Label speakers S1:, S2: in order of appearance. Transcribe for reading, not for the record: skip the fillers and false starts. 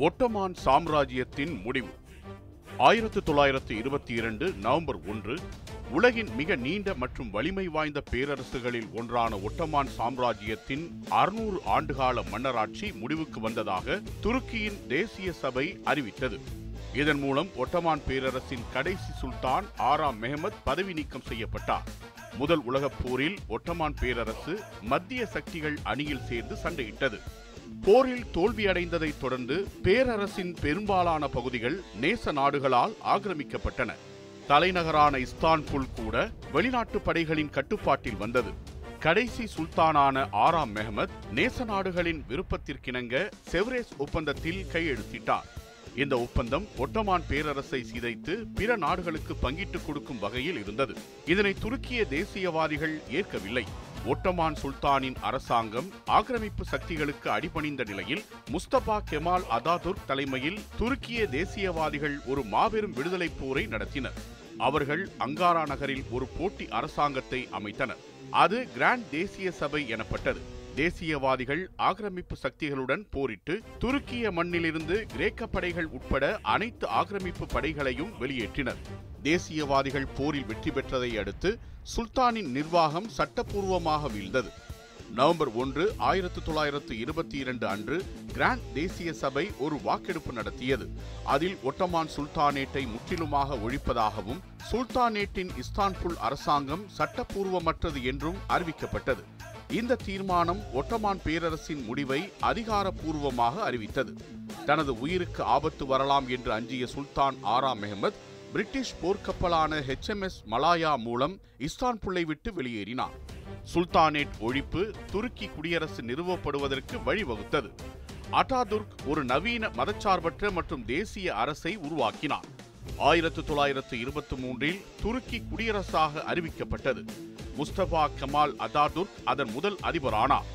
S1: Ottoman சாம்ராஜ்யத்தின் முடிவு 1922 November 1 உலகின் மிக நீண்ட மற்றும் வலிமை வாய்ந்த பேரரசுகளில் ஒன்றான ஒட்டமான் சாம்ராஜ்யத்தின் 600 ஆண்டுகால மன்னராட்சி முடிவுக்கு வந்ததாக துருக்கியின் தேசிய சபை அறிவித்தது. இதன் மூலம் ஒட்டமான் பேரரசின் கடைசி சுல்தான் 6ஆம் மெஹமத் பதவி நீக்கம் செய்யப்பட்டார். முதல் உலகப் போரில் ஒட்டமான் பேரரசு மத்திய சக்திகள் அணியில் சேர்ந்து சண்டையிட்டது. போரில் தோல்வியடைந்ததை தொடர்ந்து பேரரசின் பெரும்பாலான பகுதிகள் நேச நாடுகளால் ஆக்கிரமிக்கப்பட்டன. தலைநகரான இஸ்தான்புல் கூட வெளிநாட்டு படைகளின் கட்டுப்பாட்டில் வந்தது. கடைசி சுல்தானான 6ஆம் மெஹமத் நேச நாடுகளின் விருப்பத்திற்கிணங்க செவ்ரேஸ் ஒப்பந்தத்தில் கையெழுத்திட்டார். இந்த ஒப்பந்தம் ஒட்டமான் பேரரசை சிதைத்து பிற நாடுகளுக்கு பங்கிட்டுக் கொடுக்கும் வகையில் இருந்தது. இதனை துருக்கிய தேசியவாதிகள் ஏற்கவில்லை. ஒட்டமான் சுல்தானின் அரசாங்கம் ஆக்கிரமிப்பு சக்திகளுக்கு அடிபணிந்த நிலையில் முஸ்தபா கெமால் அதாதுர்க் தலைமையில் துருக்கிய தேசியவாதிகள் ஒரு மாபெரும் விடுதலை போரை நடத்தினர். அவர்கள் அங்காரா நகரில் ஒரு போட்டி அரசாங்கத்தை அமைத்தனர். அது கிராண்ட் தேசிய சபை எனப்பட்டது. தேசியவாதிகள் ஆக்கிரமிப்பு சக்திகளுடன் போரிட்டு துருக்கிய மண்ணிலிருந்து கிரேக்க படைகள் உட்பட அனைத்து ஆக்கிரமிப்பு படைகளையும் வெளியேற்றினர். தேசியவாதிகள் போரில் வெற்றி பெற்றதை அடுத்து சுல்தானின் நிர்வாகம் சட்டப்பூர்வமாக வீழ்ந்தது. நவம்பர் 1, 1922 அன்று கிராண்ட் தேசிய சபை ஒரு வாக்கெடுப்பு நடத்தியது. அதில் ஒட்டமான் சுல்தானேட்டை முற்றிலுமாக ஒழிப்பதாகவும் சுல்தானேட்டின் இஸ்தான்புல் அரசாங்கம் சட்டப்பூர்வமற்றது என்றும் அறிவிக்கப்பட்டது. இந்த தீர்மானம் ஒட்டமான் பேரரசின் முடிவை அதிகாரப்பூர்வமாக அறிவித்தது. தனது உயிருக்கு ஆபத்து வரலாம் என்று அஞ்சிய சுல்தான் 6ஆம் மெஹமத் பிரிட்டிஷ் போர்க்கப்பலான HMS மலாயா மூலம் இஸ்தான்புல்லை விட்டு வெளியேறினார். சுல்தானேட் ஒழிப்பு துருக்கி குடியரசு நிறுவப்படுவதற்கு வழிவகுத்தது. அட்டாதுர்க் ஒரு நவீன மதச்சார்பற்ற மற்றும் தேசிய அரசை உருவாக்கினார். 1923 துருக்கி குடியரசாக அறிவிக்கப்பட்டது. முஸ்தபா கமால் அதாதுர்க் அதன் முதல் அதிபரானார்.